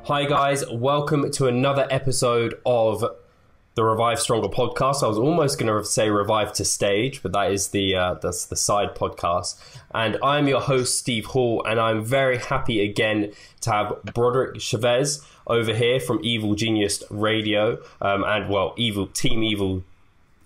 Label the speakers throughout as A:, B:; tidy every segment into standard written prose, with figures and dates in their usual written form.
A: Hi guys, welcome to another episode of the Revive Stronger podcast. I was almost going to say Revive to Stage, but that's the side podcast. And I'm your host, Steve Hall, and I'm very happy again to have Broderick Chavez over here from Evil Genius Radio, Team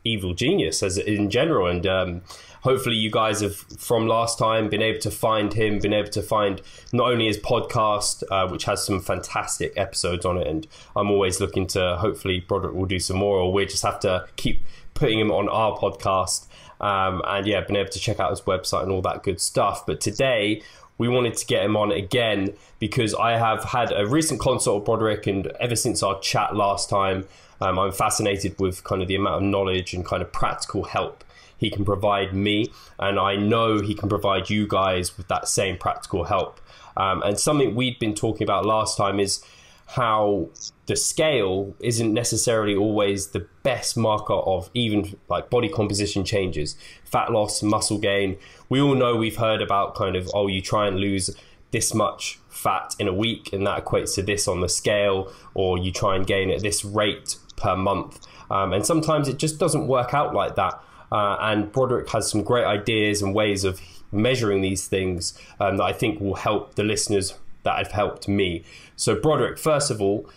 A: Evil Genius as in general. And hopefully you guys have, from last time, been able to find him, been able to find not only his podcast, which has some fantastic episodes on it, and I'm always looking to, hopefully Broderick will do some more, or we just have to keep putting him on our podcast. And yeah, been able to check out his website and all that good stuff. But today, we wanted to get him on again because I have had a recent consult with Broderick, and ever since our chat last time, I'm fascinated with kind of the amount of knowledge and kind of practical help he can provide me, and I know he can provide you guys with that same practical help. And something we'd been talking about last time is how the scale isn't necessarily always the best marker of even like body composition changes, fat loss, muscle gain. We all know, we've heard about kind of, oh, you try and lose this much fat in a week and that equates to this on the scale, or you try and gain at this rate per month. And sometimes it just doesn't work out like that. And Broderick has some great ideas and ways of measuring these things that I think will help the listeners that have helped me. So Broderick, first of all,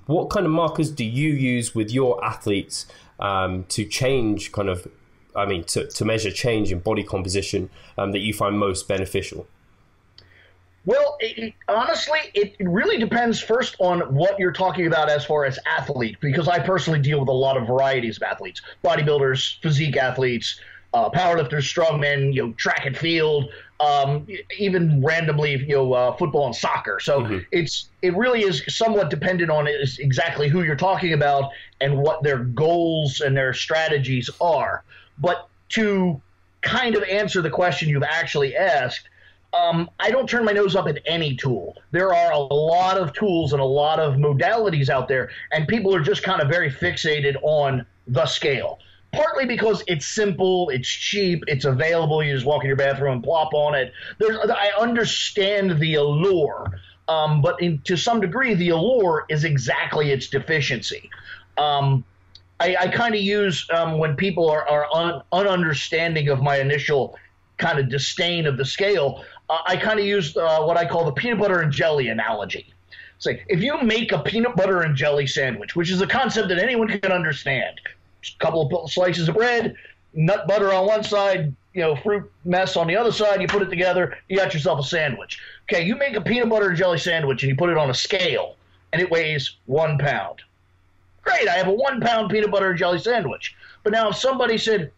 A: what kind of markers do you use with your athletes to change to measure change in body composition that you find most beneficial?
B: Well, honestly, it really depends first on what you're talking about as far as athlete, because I personally deal with a lot of varieties of athletes: bodybuilders, physique athletes, powerlifters, strongmen, track and field, even randomly, football and soccer. So it really is somewhat dependent on exactly who you're talking about and what their goals and their strategies are. But to kind of answer the question you've actually asked, I don't turn my nose up at any tool. There are a lot of tools and a lot of modalities out there, and people are just kind of very fixated on the scale. Partly because it's simple, it's cheap, it's available. You just walk in your bathroom and plop on it. I understand the allure, but to some degree, the allure is exactly its deficiency. I kind of use, when people are ununderstanding of my initial kind of disdain of the scale, I kind of use what I call the peanut butter and jelly analogy. Say, if you make a peanut butter and jelly sandwich, which is a concept that anyone can understand, just a couple of slices of bread, nut butter on one side, fruit mess on the other side, you put it together, you got yourself a sandwich. Okay, you make a peanut butter and jelly sandwich and you put it on a scale, and it weighs 1 pound. Great, I have a 1 pound peanut butter and jelly sandwich. But now if somebody said,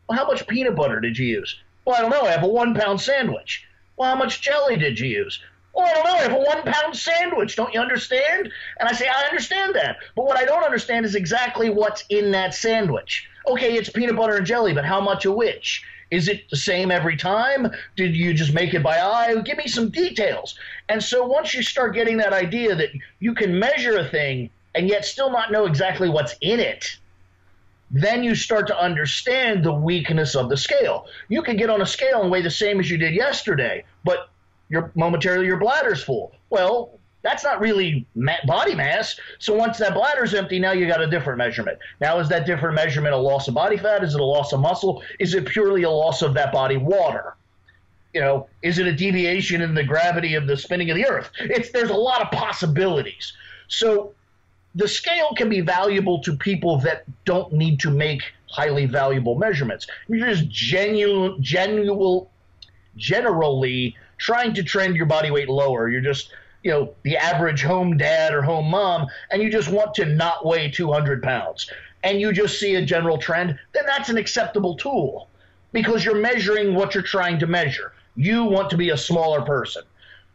B: well, how much peanut butter did you use? Well, I don't know, I have a 1 pound sandwich. Well, how much jelly did you use? Well, I don't know, I have a 1 pound sandwich. Don't you understand? And I say, I understand that. But what I don't understand is exactly what's in that sandwich. Okay, it's peanut butter and jelly, but how much of which? Is it the same every time? Did you just make it by eye? Give me some details. And so once you start getting that idea that you can measure a thing and yet still not know exactly what's in it, then you start to understand the weakness of the scale. You can get on a scale and weigh the same as you did yesterday, but momentarily your bladder's full. Well, that's not really body mass. So once that bladder's empty, now you got a different measurement. Now, is that different measurement a loss of body fat? Is it a loss of muscle? Is it purely a loss of that body water? Is it a deviation in the gravity of the spinning of the earth? There's a lot of possibilities. So the scale can be valuable to people that don't need to make highly valuable measurements. You're just generally trying to trend your body weight lower. You're just, the average home dad or home mom, and you just want to not weigh 200 pounds, and you just see a general trend, then that's an acceptable tool because you're measuring what you're trying to measure. You want to be a smaller person.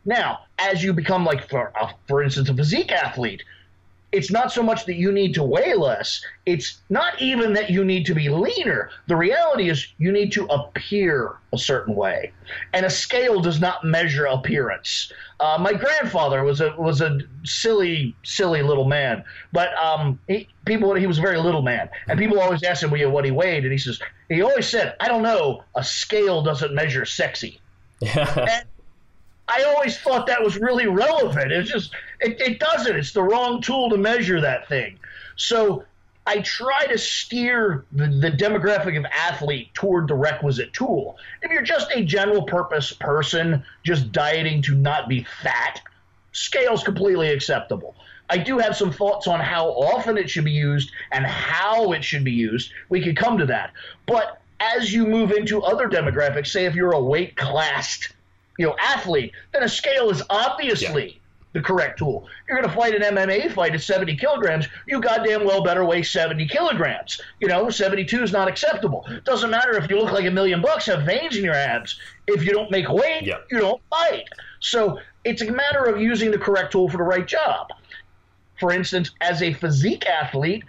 B: Now, as you become, like, for instance, a physique athlete, it's not so much that you need to weigh less. It's not even that you need to be leaner. The reality is you need to appear a certain way. And a scale does not measure appearance. My grandfather was a silly little man, but he was a very little man. And people always asked him what he weighed, and he always said, I don't know, a scale doesn't measure sexy. And I always thought that was really relevant. It's just, it doesn't. It's the wrong tool to measure that thing. So I try to steer the demographic of athlete toward the requisite tool. If you're just a general purpose person, just dieting to not be fat, scale's completely acceptable. I do have some thoughts on how often it should be used and how it should be used. We could come to that. But as you move into other demographics, say if you're a weight classed athlete, then a scale is obviously the correct tool. You're going to fight an MMA fight at 70 kilograms, you goddamn well better weigh 70 kilograms. 72 is not acceptable. Doesn't matter if you look like $1 million, have veins in your abs. If you don't make weight, you don't fight. So it's a matter of using the correct tool for the right job. For instance, as a physique athlete,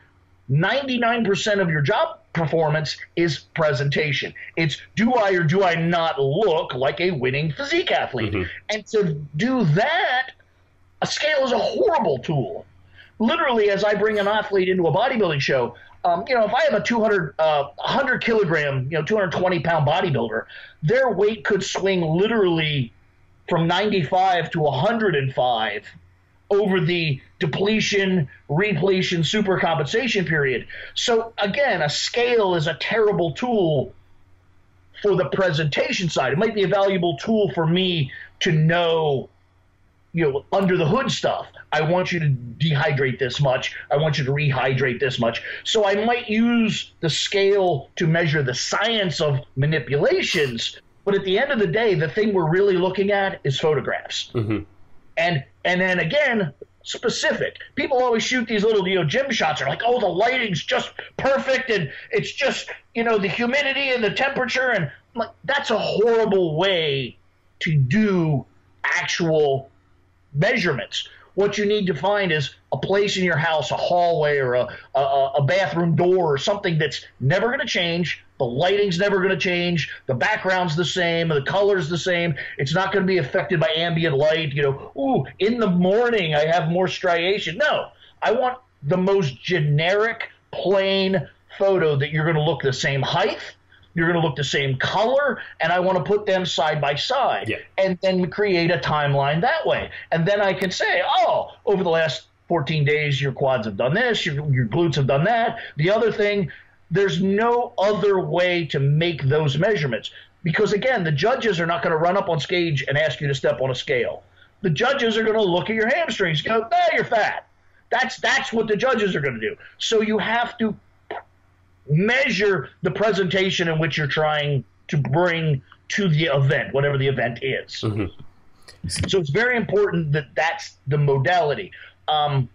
B: 99% of your job performance is presentation. It's do I or do I not look like a winning physique athlete? Mm-hmm. And to do that, a scale is a horrible tool. Literally, as I bring an athlete into a bodybuilding show, if I have a 100 kilogram, 220 pound bodybuilder, their weight could swing literally from 95 to 105 over the depletion, repletion, supercompensation period. So again, a scale is a terrible tool for the presentation side. It might be a valuable tool for me to know, under the hood stuff. I want you to dehydrate this much. I want you to rehydrate this much. So I might use the scale to measure the science of manipulations. But at the end of the day, the thing we're really looking at is photographs. Mm-hmm. And then again, specific. People always shoot these little gym shots. Are like, oh, the lighting's just perfect, and it's just the humidity and the temperature, and like, that's a horrible way to do actual measurements. What you need to find is a place in your house, a hallway or a bathroom door or something that's never going to change. The lighting's never going to change. The background's the same. The color's the same. It's not going to be affected by ambient light. In the morning I have more striation. No, I want the most generic, plain photo that you're going to look the same height. You're going to look the same color, and I want to put them side by side and then create a timeline that way. And then I can say, oh, over the last 14 days, your quads have done this, your glutes have done that. The other thing, there's no other way to make those measurements because, again, the judges are not going to run up on stage and ask you to step on a scale. The judges are going to look at your hamstrings and go, you're fat. That's what the judges are going to do. So you have to measure the presentation in which you're trying to bring to the event, whatever the event is. Mm-hmm. So it's very important that that's the modality.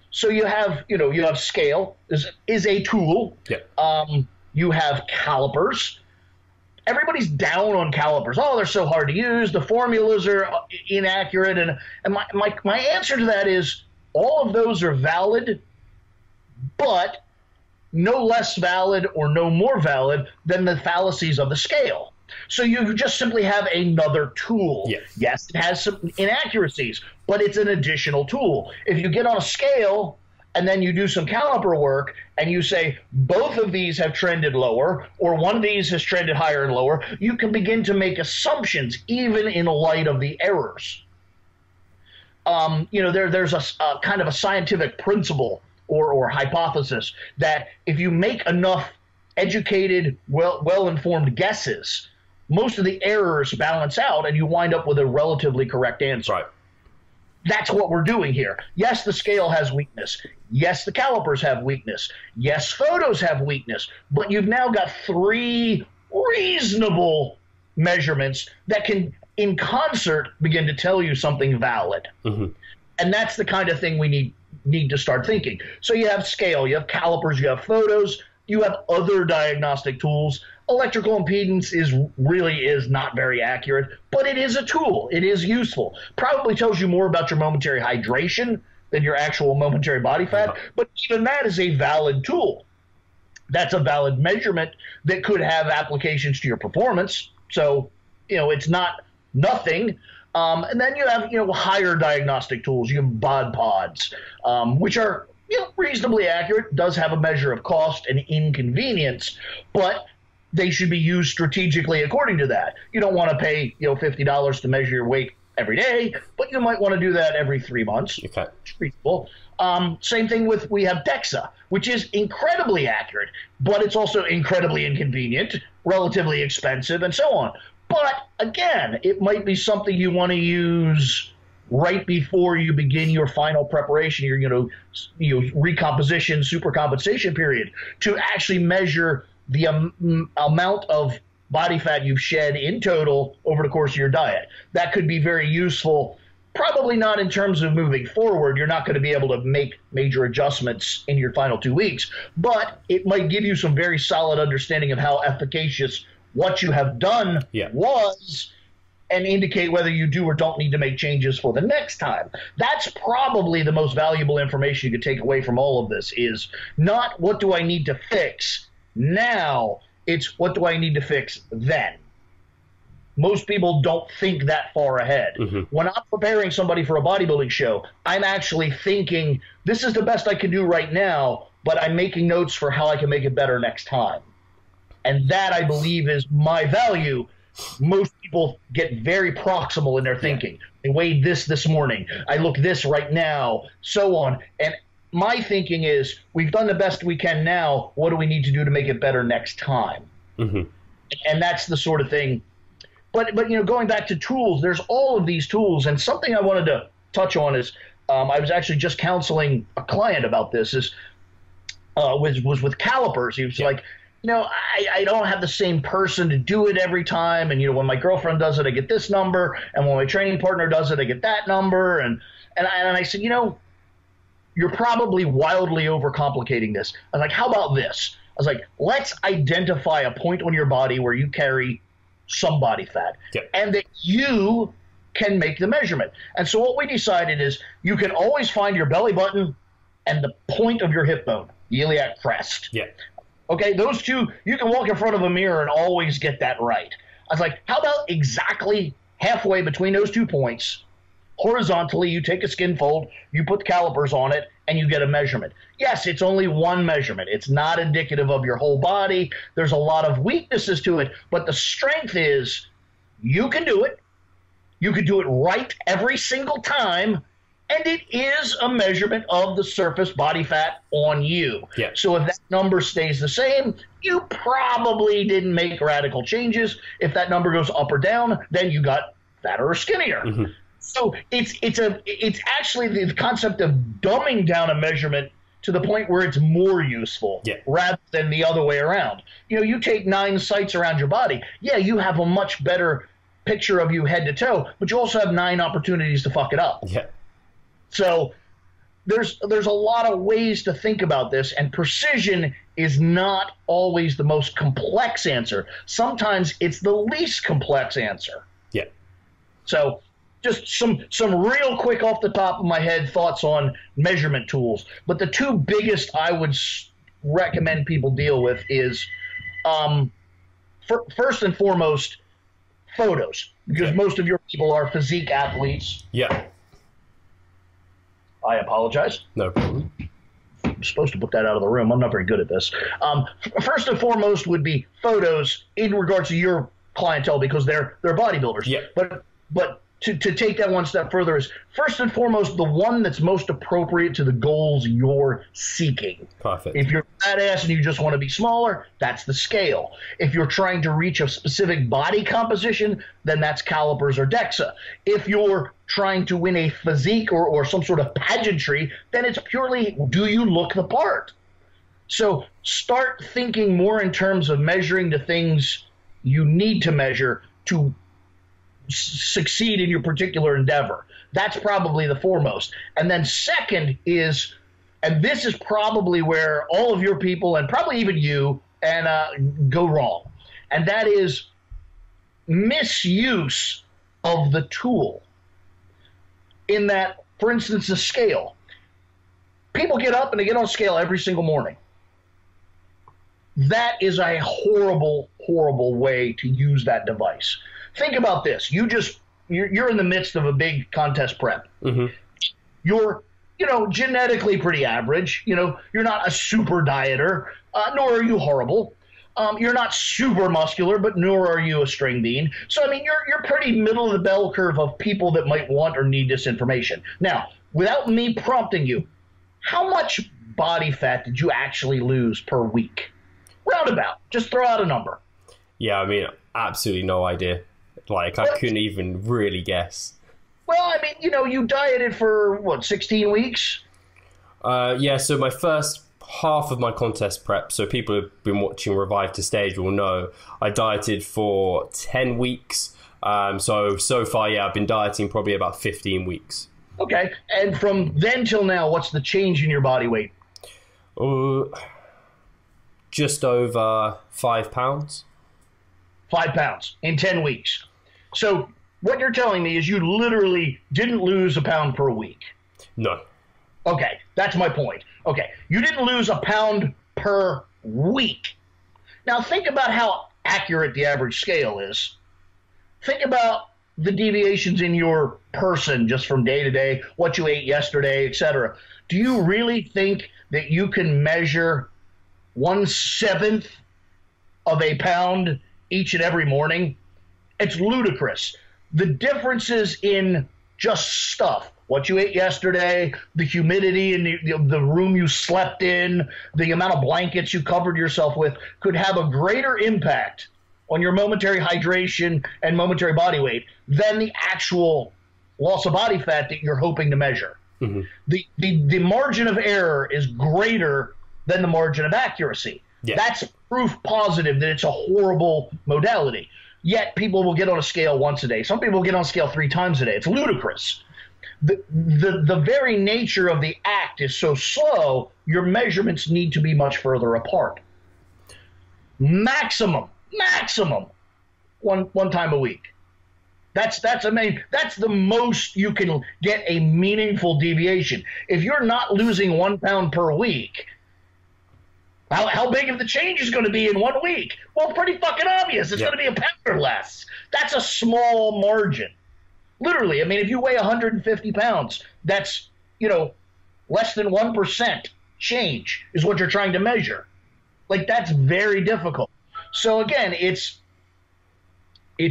B: So you have scale is a tool. Yeah. You have calipers. Everybody's down on calipers. Oh, they're so hard to use. The formulas are inaccurate. And my answer to that is all of those are valid, but no less valid or no more valid than the fallacies of the scale. So you just simply have another tool. Yes, it has some inaccuracies, but it's an additional tool. If you get on a scale and then you do some caliper work and you say both of these have trended lower or one of these has trended higher and lower, you can begin to make assumptions even in light of the errors. There's a kind of a scientific principle or hypothesis that if you make enough educated, well-informed guesses, most of the errors balance out and you wind up with a relatively correct answer. Right. That's what we're doing here. Yes, the scale has weakness. Yes, the calipers have weakness. Yes, photos have weakness. But you've now got 3 reasonable measurements that can, in concert, begin to tell you something valid. Mm-hmm. And that's the kind of thing we need to start thinking. So you have scale, you have calipers, you have photos, you have other diagnostic tools. Electrical impedance is not very accurate, but it is a tool. It is useful. Probably tells you more about your momentary hydration than your actual momentary body fat. But even that is a valid tool. That's a valid measurement that could have applications to your performance. So, it's not nothing. And then you have, higher diagnostic tools. You have bod pods, which are, reasonably accurate, does have a measure of cost and inconvenience, but they should be used strategically according to that. You don't want to pay, $50 to measure your weight every day, but you might want to do that every 3 months.
A: Okay.
B: It's reasonable. Same thing we have DEXA, which is incredibly accurate, but it's also incredibly inconvenient, relatively expensive, and so on. But again, it might be something you want to use right before you begin your final preparation, your recomposition, supercompensation period, to actually measure the amount of body fat you've shed in total over the course of your diet. That could be very useful. Probably not in terms of moving forward. You're not going to be able to make major adjustments in your final 2 weeks, but it might give you some very solid understanding of how efficacious what you have done was, and indicate whether you do or don't need to make changes for the next time. That's probably the most valuable information you could take away from all of this, is not what do I need to fix now, it's what do I need to fix then. Most people don't think that far ahead. When I'm preparing somebody for a bodybuilding show, I'm actually thinking, this is the best I can do right now, but I'm making notes for how I can make it better next time. And that, I believe, is my value. Most people get very proximal in their thinking. I weighed this morning. I look this right now, so on. And my thinking is, we've done the best we can now. What do we need to do to make it better next time? And that's the sort of thing. But going back to tools, there's all of these tools. And something I wanted to touch on is, I was actually just counseling a client about this, was with calipers. He was like, I don't have the same person to do it every time. And, when my girlfriend does it, I get this number. And when my training partner does it, I get that number. And I said, you're probably wildly overcomplicating this. I was like, how about this? I was like, let's identify a point on your body where you carry some body fat and that you can make the measurement. And so what we decided is, you can always find your belly button and the point of your hip bone, the iliac crest. Okay, those two, you can walk in front of a mirror and always get that right. I was like, how about exactly halfway between those 2 points, horizontally, you take a skin fold, you put calipers on it, and you get a measurement. Yes, it's only one measurement. It's not indicative of your whole body. There's a lot of weaknesses to it, but the strength is, you can do it. You can do it right every single time, and it is a measurement of the surface body fat on you. So if that number stays the same, you probably didn't make radical changes. If that number goes up or down, then you got fatter or skinnier. So it's actually the concept of dumbing down a measurement to the point where it's more useful rather than the other way around. You take 9 sites around your body. You have a much better picture of you head to toe, but you also have 9 opportunities to fuck it up. So there's a lot of ways to think about this, and precision is not always the most complex answer. Sometimes it's the least complex answer. So just some real quick off the top of my head thoughts on measurement tools. But the 2 biggest I would recommend people deal with is, first and foremost, photos, because most of your people are physique athletes. I apologize.
A: No problem.
B: I'm supposed to put that out of the room. I'm not very good at this. First and foremost would be photos in regards to your clientele, because they're bodybuilders. But to take that one step further is, first and foremost, the one that's most appropriate to the goals you're seeking.
A: Perfect.
B: If you're fat ass and you just want to be smaller, that's the scale. If you're trying to reach a specific body composition, then that's calipers or DEXA. If you're trying to win a physique or some sort of pageantry, then it's purely, do you look the part? So start thinking more in terms of measuring the things you need to measure to succeed in your particular endeavor. That's probably the foremost. And then second is, and this is probably where all of your people, and probably even you, go wrong, and that is misuse of the tool. In that, for instance, the scale. People get up and they get on a scale every single morning. That is a horrible, horrible way to use that device. Think about this. You're in the midst of a big contest prep.
A: Mm-hmm.
B: You're, genetically pretty average. You're not a super dieter, nor are you horrible. You're not super muscular, but nor are you a string bean. So, I mean, you're pretty middle of the bell curve of people that might want or need this information. Now, without me prompting you, how much body fat did you actually lose per week? Roundabout. Just throw out a number.
A: Yeah, I mean, absolutely no idea. I couldn't even really guess.
B: Well, I mean, you dieted for, 16 weeks?
A: Yeah, so my first half of my contest prep, so people who've been watching Revive to Stage will know, I dieted for 10 weeks. So far, yeah, I've been dieting probably about 15 weeks.
B: Okay, and from then till now, what's the change in your body weight?
A: Just over 5 pounds.
B: 5 pounds in 10 weeks. So what you're telling me is you literally didn't lose a pound per week.
A: No.
B: Okay, that's my point. Okay, you didn't lose a pound per week. Now think about how accurate the average scale is. Think about the deviations in your person just from day to day, what you ate yesterday, etc. Do you really think that you can measure 1/7 of a pound each and every morning? It's ludicrous. The differences in just stuff, what you ate yesterday, the humidity in the room you slept in, the amount of blankets you covered yourself with, could have a greater impact on your momentary hydration and momentary body weight than the actual loss of body fat that you're hoping to measure. Mm-hmm. The margin of error is greater than the margin of accuracy. Yeah. That's proof positive that it's a horrible modality. Yet people will get on a scale once a day. Some people will get on a scale 3 times a day. It's ludicrous. The very nature of the act is so slow, your measurements need to be much further apart. Maximum one time a week. That's amazing. That's the most you can get a meaningful deviation. If you're not losing 1 pound per week, how big of the change is going to be in 1 week? Well, pretty fucking obvious. It's going to be a pound or less. That's a small margin. Literally, I mean, if you weigh 150 pounds, that's, less than 1% change is what you're trying to measure. That's very difficult. So again, it's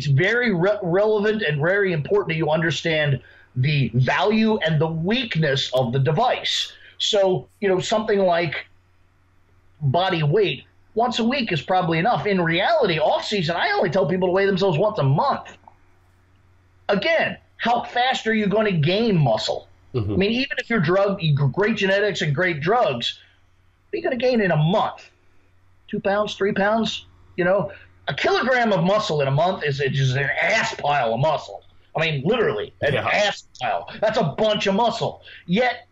B: very relevant and very important that you understand the value and the weakness of the device. So, something like body weight once a week is probably enough. In reality, off season, I only tell people to weigh themselves once a month. Again, how fast are you going to gain muscle? Mm-hmm. I mean, even if you're great genetics and great drugs, what are you going to gain in a month? 2 pounds, 3 pounds? A kilogram of muscle in a month is just an ass pile of muscle. I mean, literally, an ass pile. That's a bunch of muscle. Yet,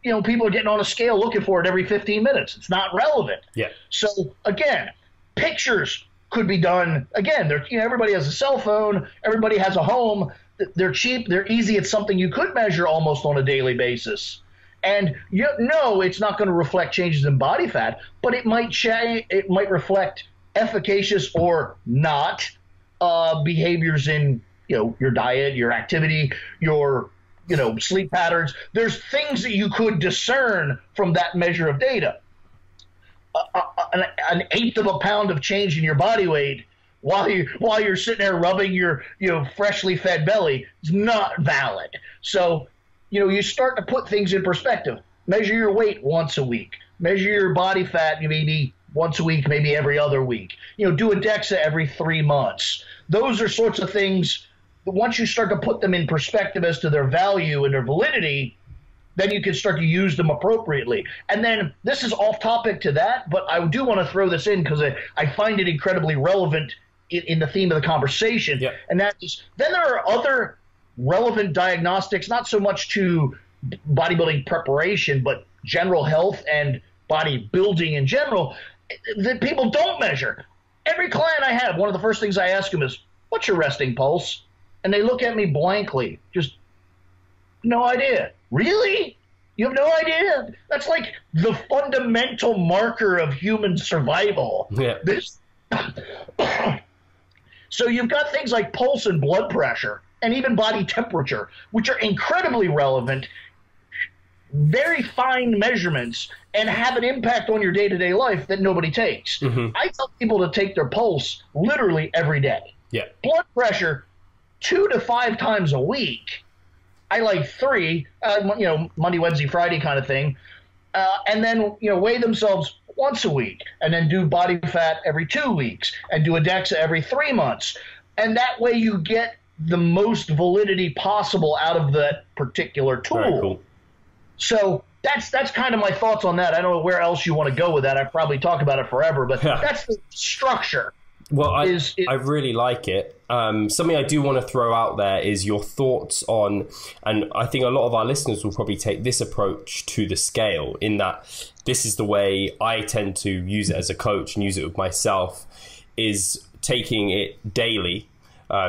B: people are getting on a scale looking for it every 15 minutes. It's not relevant.
A: Yeah.
B: So, again, pictures could be done. Again, everybody has a cell phone. Everybody has a home. They're cheap. They're easy. It's something you could measure almost on a daily basis. And it's not going to reflect changes in body fat, but it might reflect efficacious or not behaviors in your diet, your activity, your sleep patterns. There's things that you could discern from that measure of data. An eighth of a pound of change in your body weight while you're sitting there rubbing your freshly fed belly is not valid. So you start to put things in perspective. Measure your weight once a week. Measure your body fat maybe once a week, maybe every other week. Do a DEXA every 3 months. Those are sorts of things. Once you start to put them in perspective as to their value and their validity, then you can start to use them appropriately. And then this is off topic to that, but I do want to throw this in because I find it incredibly relevant in the theme of the conversation. Yeah. And that is, then there are other relevant diagnostics, not so much to bodybuilding preparation, but general health and bodybuilding in general, that people don't measure. Every client I have, one of the first things I ask them is, what's your resting pulse? And they look at me blankly, just no idea. Really? You have no idea. That's like the fundamental marker of human survival.
A: Yeah.
B: So you've got things like pulse and blood pressure and even body temperature, which are incredibly relevant, very fine measurements, and have an impact on your day-to-day life that nobody takes.
A: Mm-hmm.
B: I tell people to take their pulse literally every day.
A: Yeah.
B: Blood pressure 2 to 5 times a week. I like 3, Monday, Wednesday, Friday kind of thing. And then, weigh themselves once a week, and then do body fat every 2 weeks, and do a DEXA every 3 months. And that way you get the most validity possible out of that particular tool.
A: Very cool.
B: So that's kind of my thoughts on that. I don't know where else you want to go with that. I probably talk about it forever, but that's the structure.
A: Well, I really like it. Something I do want to throw out there is your thoughts on, and I think a lot of our listeners will probably take this approach to the scale, in that this is the way I tend to use it as a coach and use it with myself, is taking it daily.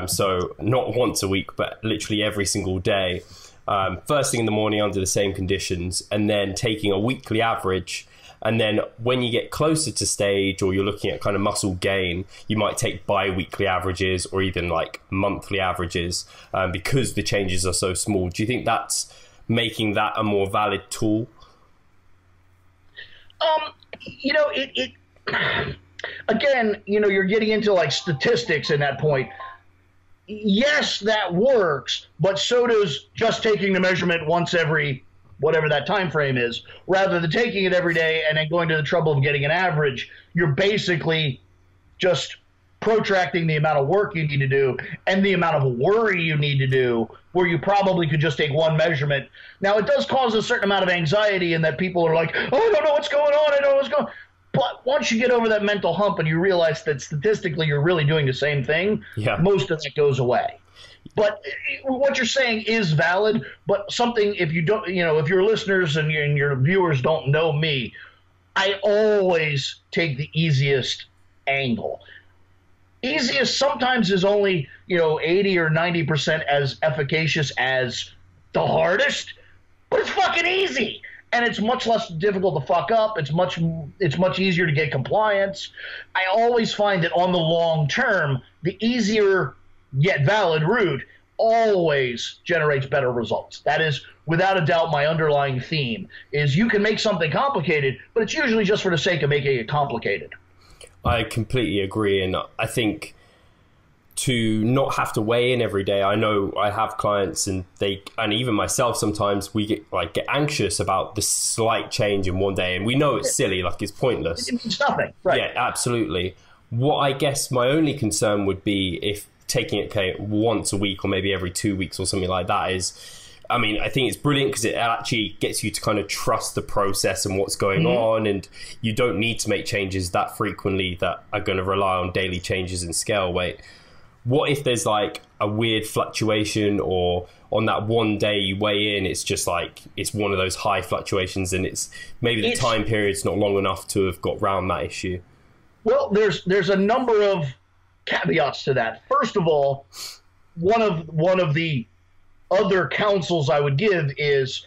A: So not once a week, but literally every single day. First thing in the morning under the same conditions, and then taking a weekly average. And then when you get closer to stage, or you're looking at kind of muscle gain, you might take bi-weekly averages or even like monthly averages, because the changes are so small. Do you think that's making that a more valid tool?
B: Again, you're getting into like statistics in that point. Yes, that works, but so does just taking the measurement once every whatever that time frame is, rather than taking it every day and then going to the trouble of getting an average. You're basically just protracting the amount of work you need to do and the amount of worry you need to do, where you probably could just take one measurement. Now, it does cause a certain amount of anxiety in that people are like, oh, I don't know what's going on, I don't know what's going on. But once you get over that mental hump and you realize that statistically you're really doing the same thing, most of that goes away. But what you're saying is valid, but something, if you don't, if your listeners and your viewers don't know me, I always take the easiest angle. Easiest sometimes is only, 80 or 90% as efficacious as the hardest, but it's fucking easy. And it's much less difficult to fuck up. It's much easier to get compliance. I always find that on the long term, the easier yet valid route always generates better results. That is, without a doubt, my underlying theme is you can make something complicated, but it's usually just for the sake of making it complicated.
A: I completely agree, and I think to not have to weigh in every day. I know I have clients, and even myself sometimes, we get anxious about the slight change in one day, and we know it's silly, like it's pointless.
B: It's nothing, right?
A: Yeah, absolutely. What I guess my only concern would be if taking it once a week or maybe every 2 weeks or something like that is, I mean, I think it's brilliant because it actually gets you to kind of trust the process and what's going on, and you don't need to make changes that frequently that are going to rely on daily changes in scale weight. What if there's like a weird fluctuation, or on that one day you weigh in, it's just like it's one of those high fluctuations, and it's maybe the time period's not long enough to have got round that issue?
B: Well, there's a number of caveats to that. First of all, one of the other counsels I would give is,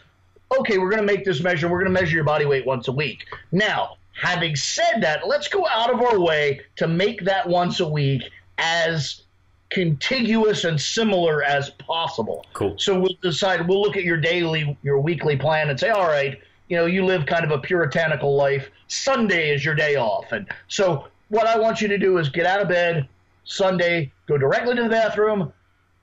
B: okay, we're going to make this measure. We're going to measure your body weight once a week. Now, having said that, let's go out of our way to make that once a week as contiguous and similar as possible.
A: Cool.
B: So we'll look at your weekly plan and say, all right, you live kind of a puritanical life. Sunday is your day off. And so what I want you to do is get out of bed Sunday, go directly to the bathroom,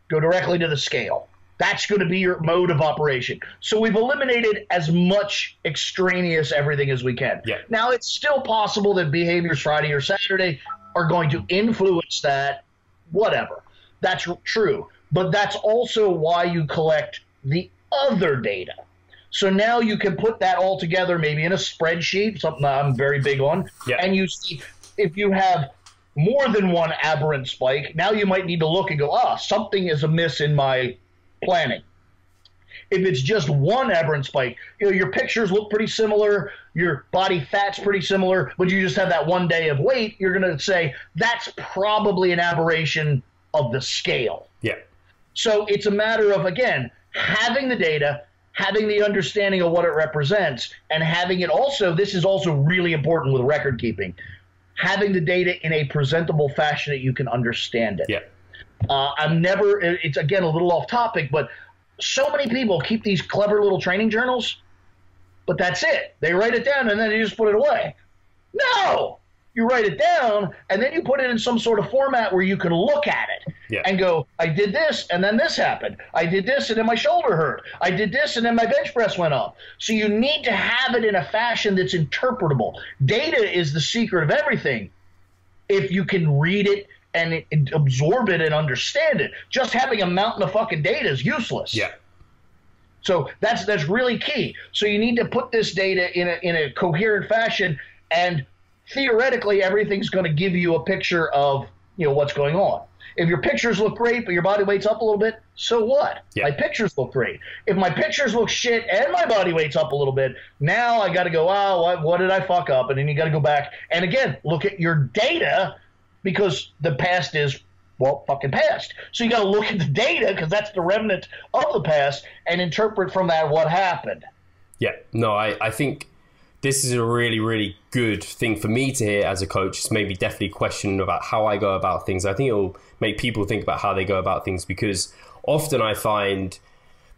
B: go directly to the scale. That's going to be your mode of operation. So we've eliminated as much extraneous everything as we can.
A: Yeah.
B: Now, it's still possible that behaviors Friday or Saturday are going to influence that, whatever. That's true. But that's also why you collect the other data. So now you can put that all together, maybe in a spreadsheet, something I'm very big on, and you see if you have more than one aberrant spike, now you might need to look and go, something is amiss in my planning. If it's just one aberrant spike, your pictures look pretty similar, your body fat's pretty similar, but you just have that one day of weight, you're going to say that's probably an aberration of the scale.
A: Yeah.
B: So it's a matter of, again, having the data, having the understanding of what it represents, and having it also, this is also really important with record keeping, having the data in a presentable fashion that you can understand it.
A: Yeah.
B: It's again a little off topic, but so many people keep these clever little training journals, but that's it. They write it down and then they just put it away. No! You write it down and then you put it in some sort of format where you can look at it and go, I did this and then this happened. I did this and then my shoulder hurt. I did this and then my bench press went up. So you need to have it in a fashion that's interpretable. Data is the secret of everything if you can read it and absorb it and understand it. Just having a mountain of fucking data is useless.
A: Yeah.
B: So that's really key. So you need to put this data in a coherent fashion, and theoretically everything's going to give you a picture of what's going on. If your pictures look great but your body weight's up a little bit, so what?
A: Yeah.
B: My pictures look great. If my pictures look shit and my body weight's up a little bit, now I got to go, what did I fuck up? And then you got to go back and again look at your data, because the past is fucking past. So you got to look at the data because that's the remnant of the past and interpret from that what happened.
A: Yeah, no, I think this is a really, really good thing for me to hear as a coach. It's made me definitely question about how I go about things. I think it'll make people think about how they go about things, because often I find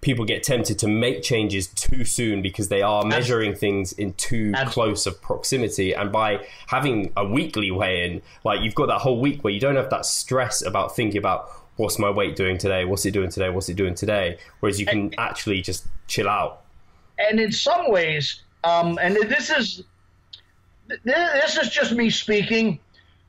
A: people get tempted to make changes too soon because they are measuring things in too close of proximity. And by having a weekly weigh-in, like you've got that whole week where you don't have that stress about thinking about what's my weight doing today, what's it doing today, what's it doing today, whereas you can actually just chill out.
B: And in some ways, and this is just me speaking,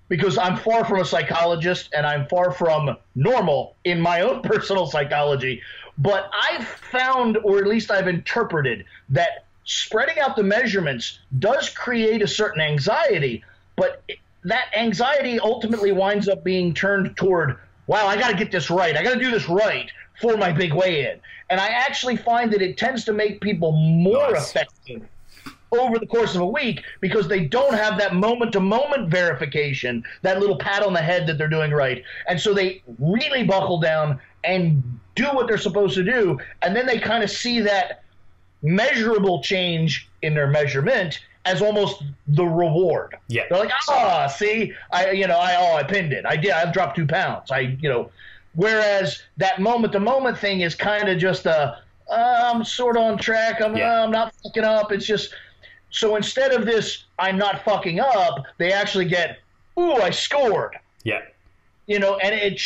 B: because I'm far from a psychologist and I'm far from normal in my own personal psychology, but I've found, or at least I've interpreted, that spreading out the measurements does create a certain anxiety, but that anxiety ultimately winds up being turned toward, wow, I got to get this right. I got to do this right for my big weigh-in. And I actually find that it tends to make people more effective over the course of a week, because they don't have that moment-to-moment verification, that little pat on the head that they're doing right. And so they really buckle down and do what they're supposed to do, and then they kind of see that measurable change in their measurement as almost the reward.
A: Yeah.
B: They're like, see, I pinned it. I've dropped 2 pounds. Whereas that moment-to-moment thing is kind of just I'm sort of on track. I'm not fucking up. It's just, so instead of this, I'm not fucking up, they actually get, ooh, I scored.
A: Yeah.
B: And it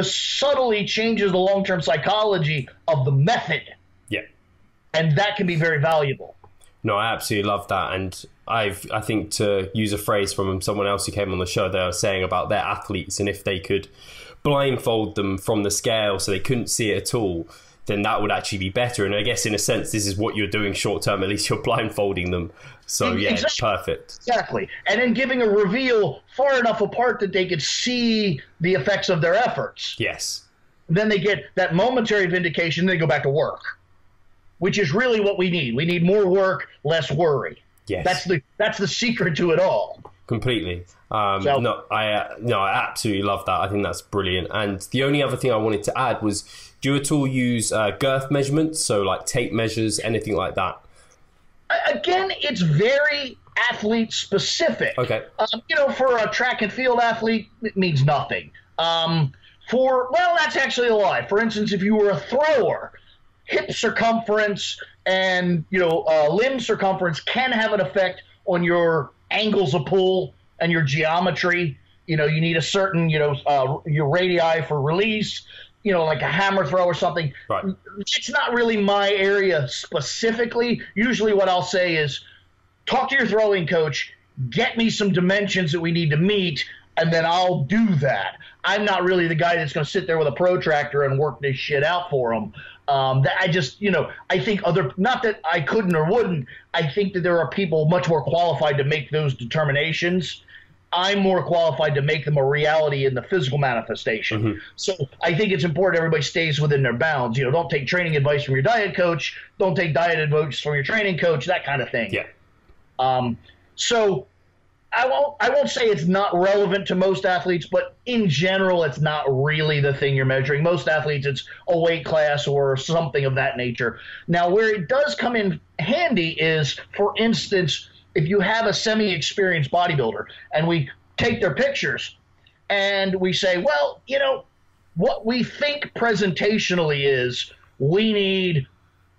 B: subtly changes the long-term psychology of the method.
A: Yeah.
B: And that can be very valuable.
A: No, I absolutely love that. And I think, to use a phrase from someone else who came on the show, they were saying about their athletes, and if they could blindfold them from the scale so they couldn't see it at all, then that would actually be better. And I guess in a sense, this is what you're doing short term. At least you're blindfolding them. So yeah, exactly. It's perfect.
B: Exactly. And then giving a reveal far enough apart that they could see the effects of their efforts.
A: Yes.
B: Then they get that momentary vindication, then they go back to work, which is really what we need. We need more work, less worry.
A: Yes.
B: That's the secret to it all.
A: Completely. I absolutely love that. I think that's brilliant. And the only other thing I wanted to add was, do you at all use girth measurements? So like tape measures, anything like that?
B: Again, it's very athlete specific.
A: Okay.
B: For a track and field athlete, it means nothing. That's actually a lie. For instance, if you were a thrower, hip circumference and limb circumference can have an effect on your angles of pull and your geometry. You need a certain your radii for release. Like a hammer throw or something.
A: Right.
B: It's not really my area specifically. Usually what I'll say is, talk to your throwing coach, get me some dimensions that we need to meet, and then I'll do that. I'm not really the guy that's going to sit there with a protractor and work this shit out for them. I think not that I couldn't or wouldn't, I think that there are people much more qualified to make those determinations. I'm more qualified to make them a reality in the physical manifestation. Mm-hmm. So I think it's important everybody stays within their bounds. Don't take training advice from your diet coach. Don't take diet advice from your training coach, that kind of thing.
A: Yeah.
B: So I won't say it's not relevant to most athletes, but in general, it's not really the thing you're measuring. Most athletes, it's a weight class or something of that nature. Now, where it does come in handy is, for instance, if you have a semi-experienced bodybuilder and we take their pictures and we say, well, what we think presentationally is we need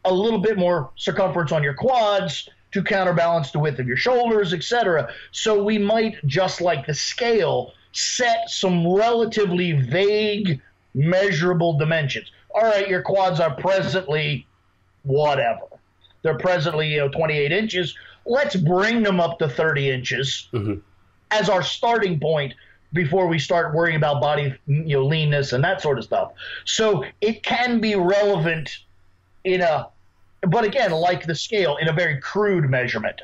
B: a little bit more circumference on your quads to counterbalance the width of your shoulders, etc. So we might, just like the scale, set some relatively vague, measurable dimensions. All right, your quads are presently whatever. They're presently 28 inches. Let's bring them up to 30 inches as our starting point before we start worrying about body leanness and that sort of stuff. So it can be relevant but again, like the scale, in a very crude measurement.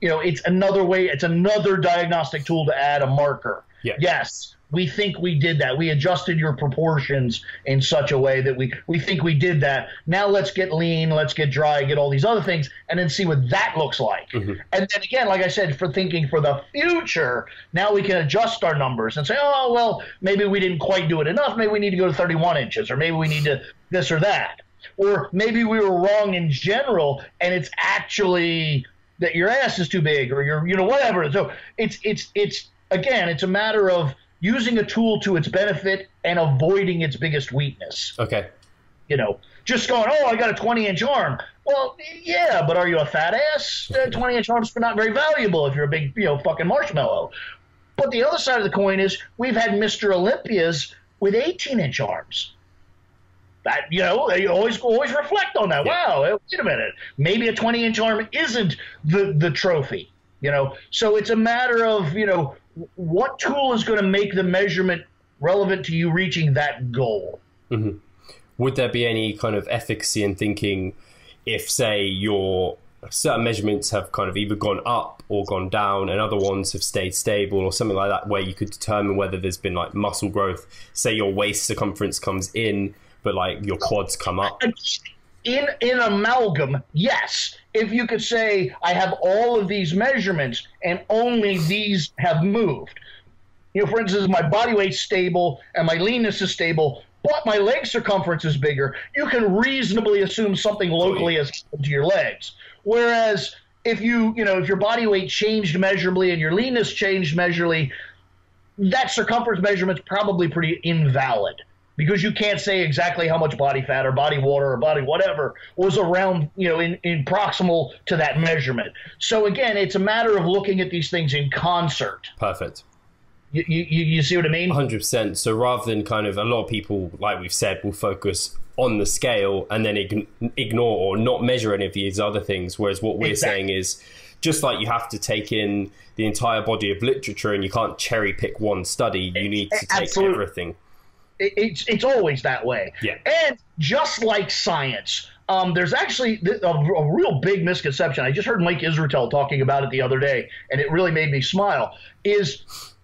B: It's another way, it's another diagnostic tool to add a marker.
A: Yeah.
B: Yes, we think we did that. We adjusted your proportions in such a way that we think we did that. Now let's get lean, let's get dry, get all these other things, and then see what that looks like. And then again, like I said, for thinking for the future, now we can adjust our numbers and say, oh, well, maybe we didn't quite do it enough. Maybe we need to go to 31 inches, or maybe we need to this or that. Or maybe we were wrong in general, and it's actually that your ass is too big, or your whatever. So it's again, it's a matter of using a tool to its benefit and avoiding its biggest weakness.
A: Okay.
B: Just going, oh, I got a 20-inch arm. Well, yeah, but are you a fat ass? 20-inch arms are not very valuable if you're a big, fucking marshmallow. But the other side of the coin is we've had Mr. Olympias with 18-inch arms. That, they always reflect on that. Yeah. Wow, wait a minute. Maybe a 20-inch arm isn't the trophy, So it's a matter of, what tool is going to make the measurement relevant to you reaching that goal.
A: Would there be any kind of efficacy in thinking if, say, your certain measurements have kind of either gone up or gone down and other ones have stayed stable or something like that, where you could determine whether there's been like muscle growth? Say your waist circumference comes in, but like your quads come up.
B: In amalgam, yes. If you could say, I have all of these measurements and only these have moved. For instance, my body weight's stable and my leanness is stable, but my leg circumference is bigger, you can reasonably assume something locally has happened to your legs. Whereas if if your body weight changed measurably and your leanness changed measurably, that circumference measurement's probably pretty invalid. Because you can't say exactly how much body fat or body water or body whatever was around, in proximal to that measurement. So again, it's a matter of looking at these things in concert.
A: Perfect.
B: You see what I mean?
A: 100%. So rather than kind of, a lot of people, like we've said, will focus on the scale and then ignore or not measure any of these other things. Whereas what we're saying is, just like you have to take in the entire body of literature and you can't cherry pick one study, you need to take everything.
B: It's always that way.
A: Yeah.
B: And just like science, there's actually a real big misconception. I just heard Mike Israetel talking about it the other day, and it really made me smile, is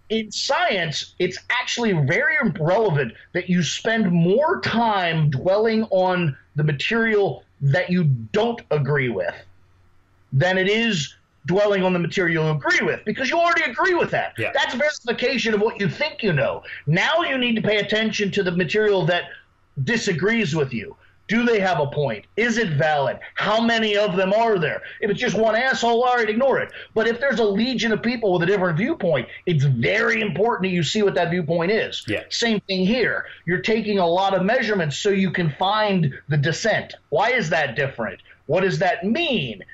B: in science, it's actually very relevant that you spend more time dwelling on the material that you don't agree with than it is dwelling on the material you agree with, because you already agree with that.
A: Yeah.
B: That's verification of what you think you know. Now you need to pay attention to the material that disagrees with you. Do they have a point? Is it valid? How many of them are there? If it's just one asshole, all right, ignore it. But if there's a legion of people with a different viewpoint, it's very important that you see what that viewpoint is.
A: Yeah.
B: Same thing here. You're taking a lot of measurements so you can find the dissent. Why is that different? What does that mean?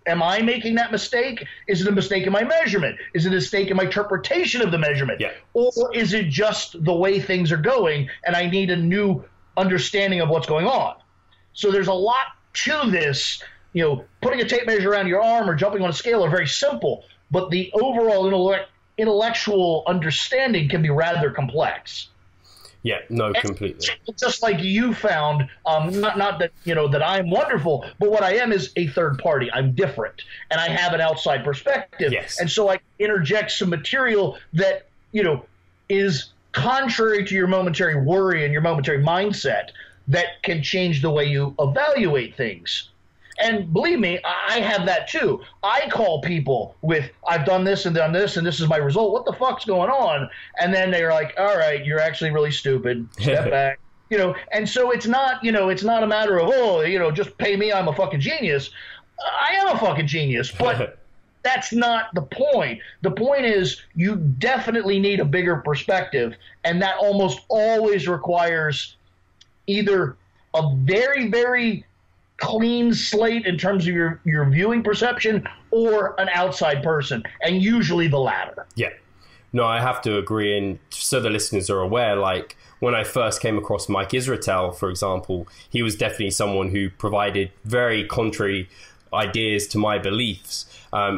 B: Am I making that mistake? Is it a mistake in my measurement? Is it a mistake in my interpretation of the measurement?
A: Yeah.
B: Or is it just the way things are going and I need a new understanding of what's going on? So there's a lot to this. Putting a tape measure around your arm or jumping on a scale are very simple, but the overall intellectual understanding can be rather complex.
A: Yeah, no, completely.
B: Just like you found, not that that I'm wonderful, but what I am is a third party. I'm different, and I have an outside perspective.
A: Yes.
B: And so I interject some material that is contrary to your momentary worry and your momentary mindset that can change the way you evaluate things. And believe me, I have that too. I call people with, I've done this and this is my result. What the fuck's going on? And then they're like, all right, you're actually really stupid. Step back. And so it's not a matter of, just pay me, I'm a fucking genius. I am a fucking genius, but that's not the point. The point is you definitely need a bigger perspective, and that almost always requires either a very, very clean slate in terms of your viewing perception or an outside person, and usually the latter.
A: Yeah. No, I have to agree. And so the listeners are aware, like when I first came across Mike Israetel, for example, he was definitely someone who provided very contrary ideas to my beliefs.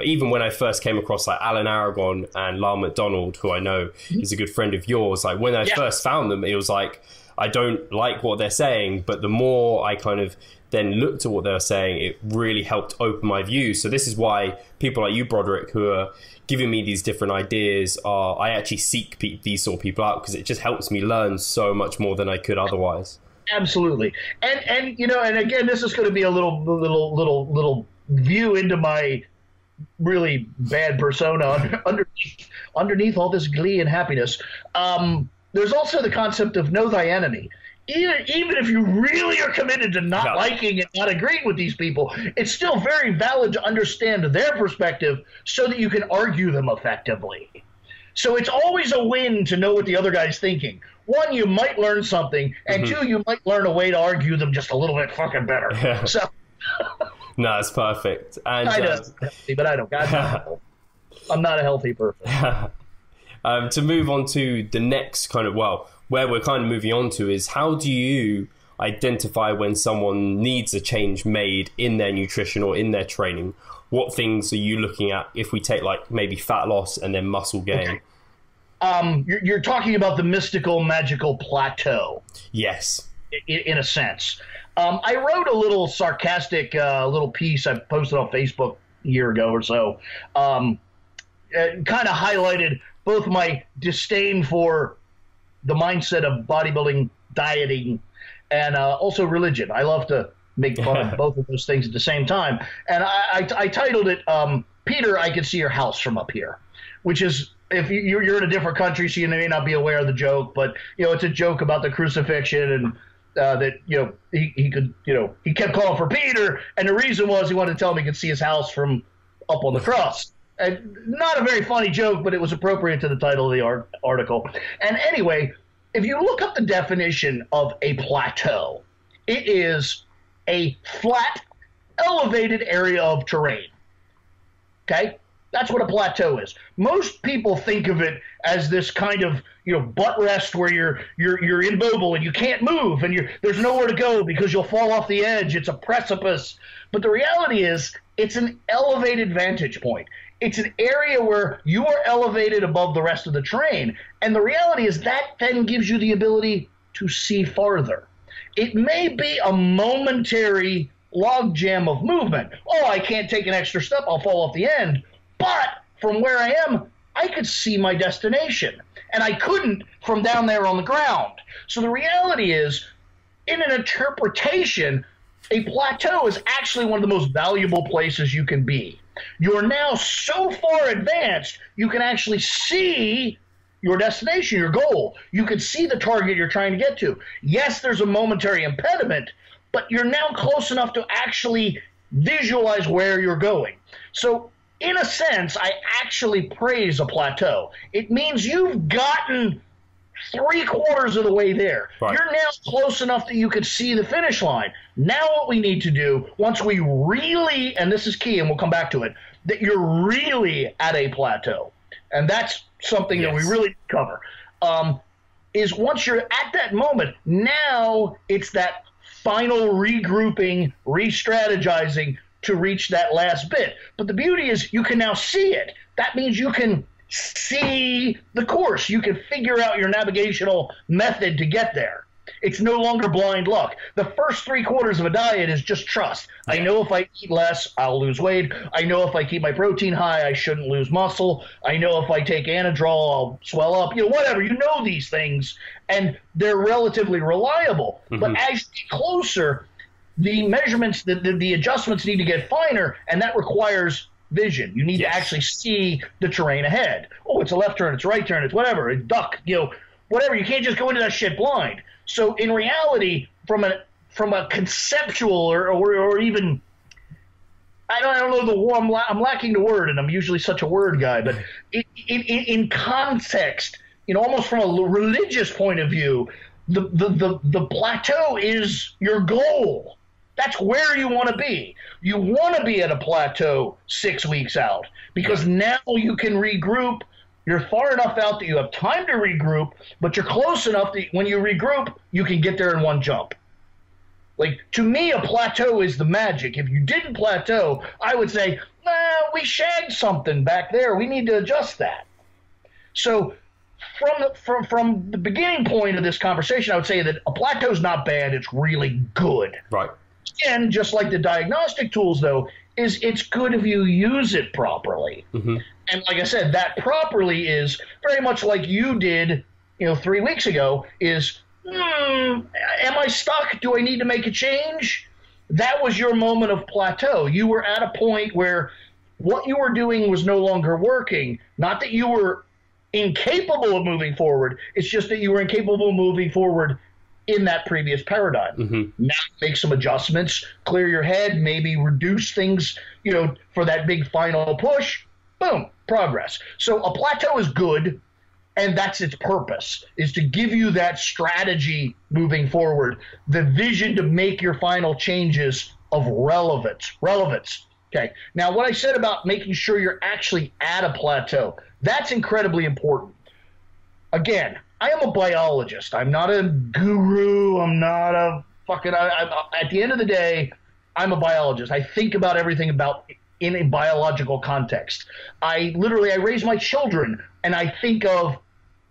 A: Even when I first came across like Alan Aragon and Lyle McDonald, who I know is a good friend of yours, like when I first found them, it was like, I don't like what they're saying, but the more I kind of then looked at what they were saying, it really helped open my views. So this is why people like you, Broderick, who are giving me these different ideas, I actually seek these sort of people out, because it just helps me learn so much more than I could otherwise. Absolutely.
B: And and again, this is going to be a little view into my really bad persona underneath all this glee and happiness. There's also the concept of know thy enemy. Even if you really are committed to not liking and not agreeing with these people, it's still very valid to understand their perspective so that you can argue them effectively. So it's always a win to know what the other guy's thinking. One, you might learn something, and two, you might learn a way to argue them just a little bit fucking better.
A: Yeah.
B: So
A: no, it's perfect. And
B: I know, but I don't. I'm not a healthy person.
A: To move on to the next kind of, where we're kind of moving on to is, how do you identify when someone needs a change made in their nutrition or in their training? What things are you looking at if we take like maybe fat loss and then muscle gain?
B: Okay. You're talking about the mystical, magical plateau.
A: Yes.
B: In a sense. I wrote a little sarcastic little piece I posted on Facebook a year ago or so. Kind of highlighted both my disdain for the mindset of bodybuilding, dieting, and also religion. I love to make fun of both of those things at the same time. And I titled it, Peter, I Can See Your House From Up Here, which is, if you're in a different country, so you may not be aware of the joke, but, it's a joke about the crucifixion and that, he kept calling for Peter, and the reason was he wanted to tell him he could see his house from up on the cross. And not a very funny joke, but it was appropriate to the title of the article. And anyway, if you look up the definition of a plateau, it is a flat, elevated area of terrain. Okay? That's what a plateau is. Most people think of it as this kind of, butt rest where you're immobile and you can't move and there's nowhere to go because you'll fall off the edge. It's a precipice. But the reality is it's an elevated vantage point. It's an area where you are elevated above the rest of the terrain. And the reality is that then gives you the ability to see farther. It may be a momentary logjam of movement. Oh, I can't take an extra step. I'll fall off the end. But from where I am, I could see my destination. And I couldn't from down there on the ground. So the reality is, in an interpretation, a plateau is actually one of the most valuable places you can be. You're now so far advanced, you can actually see your destination, your goal. You can see the target you're trying to get to. Yes, there's a momentary impediment, but you're now close enough to actually visualize where you're going. So, in a sense, I actually praise a plateau. It means you've gotten 3/4 of the way there. Right. You're now close enough that you can see the finish line. Now what we need to do, once we really, and this is key and we'll come back to it, that you're really at a plateau, and that's something that we really cover, is once you're at that moment, now it's that final regrouping, re-strategizing to reach that last bit. But the beauty is you can now see it. That means you can see the course. You can figure out your navigational method to get there. It's no longer blind luck. The first 3/4 of a diet is just trust. I know if I eat less, I'll lose weight. I know if I keep my protein high, I shouldn't lose muscle. I know if I take Anadrol, I'll swell up. Whatever. You know these things, and they're relatively reliable. But as you get closer, the measurements, the adjustments need to get finer, and that requires vision. You need to actually see the terrain ahead. Oh, it's a left turn, it's a right turn, it's whatever, a duck, whatever. You can't just go into that shit blind. So in reality, from a conceptual or even, I don't know the word, I'm lacking the word, and I'm usually such a word guy, but in context, almost from a religious point of view, the plateau is your goal. That's where you want to be. You want to be at a plateau 6 weeks out because now you can regroup. You're far enough out that you have time to regroup, but you're close enough that when you regroup, you can get there in one jump. Like, to me, a plateau is the magic. If you didn't plateau, I would say, we shagged something back there. We need to adjust that. So from the beginning point of this conversation, I would say that a plateau is not bad. It's really good.
A: Right.
B: And just like the diagnostic tools, though, it's good if you use it properly. Mm-hmm. And like I said, that properly is very much like you did, 3 weeks ago, is, am I stuck? Do I need to make a change? That was your moment of plateau. You were at a point where what you were doing was no longer working. Not that you were incapable of moving forward. It's just that you were incapable of moving forward in that previous paradigm. Mm-hmm. Now make some adjustments, clear your head, maybe reduce things, for that big final push. Boom, progress. So a plateau is good, and that's its purpose, is to give you that strategy moving forward, the vision to make your final changes of relevance. Okay. Now, what I said about making sure you're actually at a plateau, that's incredibly important. Again, I am a biologist. I'm not a guru. I'm not a fucking. At the end of the day, I'm a biologist. I think about everything in a biological context. I raise my children, and I think of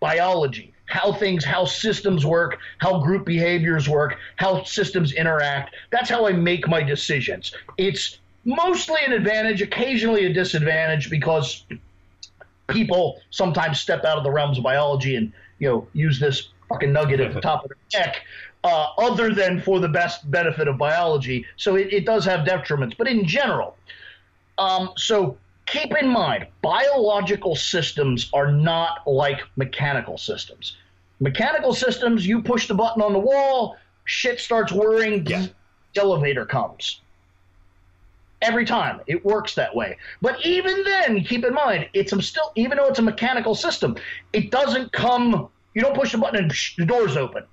B: biology, how systems work, how group behaviors work, how systems interact. That's how I make my decisions. It's mostly an advantage, occasionally a disadvantage, because people sometimes step out of the realms of biology and use this fucking nugget at the top of their neck, other than for the best benefit of biology. So it does have detriments, but in general. So keep in mind, biological systems are not like mechanical systems. Mechanical systems, you push the button on the wall, shit starts whirring, the elevator comes. Every time. It works that way. But even then, keep in mind, even though it's a mechanical system, it doesn't come, you don't push the button and the door's open.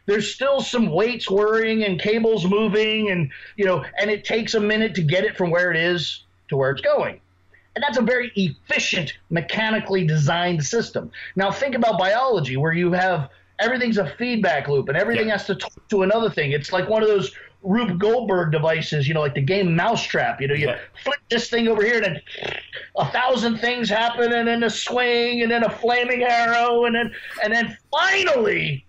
B: There's still some weights whirring and cables moving and it takes a minute to get it from where it is to where it's going. And that's a very efficient, mechanically designed system. Now think about biology, where you have everything's a feedback loop and everything has to talk to another thing. It's like one of those Rube Goldberg devices, like the game Mousetrap. You flip this thing over here, and then 1,000 things happen, and then a swing, and then a flaming arrow, and then finally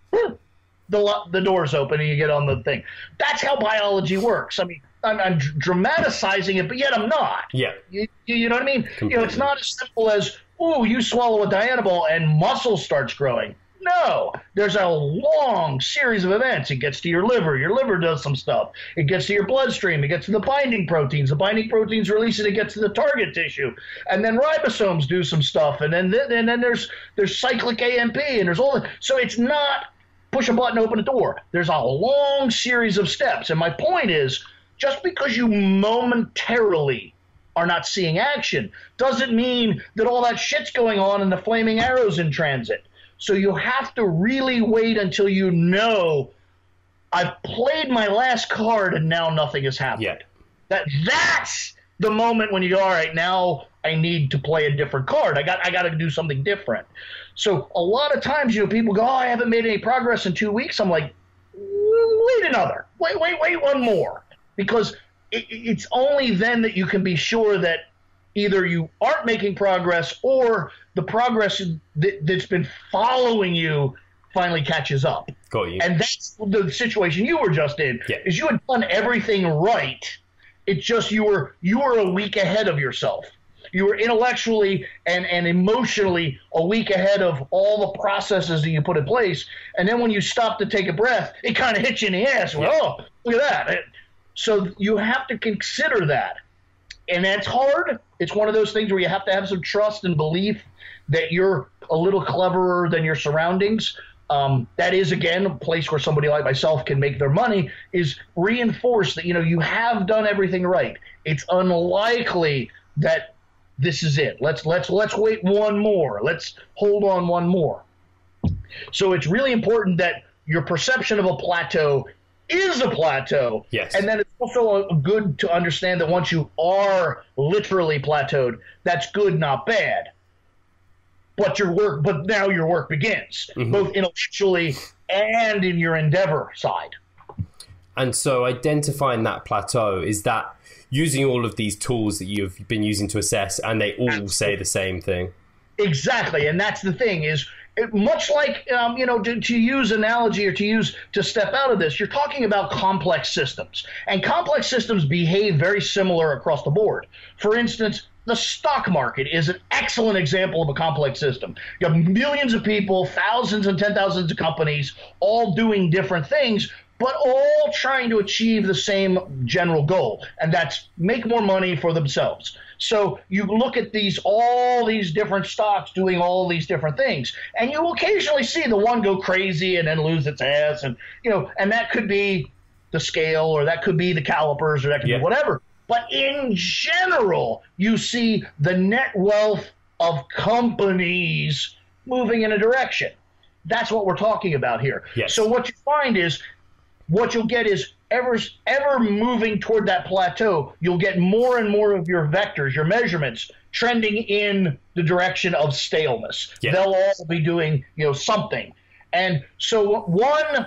B: the doors open and you get on the thing. That's how biology works. I mean, I'm dramatizing it, but yet I'm not.
A: Yeah.
B: You know what I mean?
A: Completely.
B: It's not as simple as, you swallow a Dianabol and muscle starts growing. No, there's a long series of events. It gets to your liver does some stuff. It gets to your bloodstream. It gets to the binding proteins. The binding proteins release it. It gets to the target tissue, and then ribosomes do some stuff, and then there's cyclic AMP, and there's all that. So it's not push a button, open a door. There's a long series of steps, and my point is, just because you momentarily are not seeing action doesn't mean that all that shit's going on and the flaming arrow's in transit. So you have to really wait until I've played my last card and now nothing has happened.
A: Yeah.
B: That's the moment when you go, all right, now I need to play a different card. I got to do something different. So a lot of times, people go, I haven't made any progress in 2 weeks. I'm like, wait another. Wait one more. Because it's only then that you can be sure that either you aren't making progress or the progress that's been following you finally catches up.
A: Got you.
B: And that's the situation you were just in, is you had done everything right. It's just you were a week ahead of yourself. You were intellectually and emotionally a week ahead of all the processes that you put in place. And then when you stop to take a breath, it kind of hits you in the ass. Well, oh, look at that. So you have to consider that. And that's hard. It's one of those things where you have to have some trust and belief that you're a little cleverer than your surroundings. That is, again, a place where somebody like myself can make their money, is reinforce that, you have done everything right. It's unlikely that this is it. Let's wait one more. Let's hold on one more. So it's really important that your perception of a plateau is a plateau.
A: Yes.
B: And then it's also good to understand that once you are literally plateaued, that's good, not bad. But now your work begins, both intellectually and in your endeavor side.
A: And so identifying that plateau, is that using all of these tools that you've been using to assess, and they all say the same thing? Exactly.
B: And that's the thing, is much like, to use analogy or to step out of this, you're talking about complex systems. And complex systems behave very similar across the board. For instance, the stock market is an excellent example of a complex system. You have millions of people, thousands and 10,000s of companies, all doing different things, but all trying to achieve the same general goal, and that's make more money for themselves. So you look at all these different stocks doing all these different things, and you occasionally see the one go crazy and then lose its ass, and and that could be the scale, or that could be the calipers, or that could be whatever. But in general, you see the net wealth of companies moving in a direction. That's what we're talking about here.
A: Yes.
B: So what you find is, what you'll get is ever moving toward that plateau, you'll get more and more of your vectors, your measurements, trending in the direction of staleness.
A: Yeah.
B: They'll all be doing something. And so one,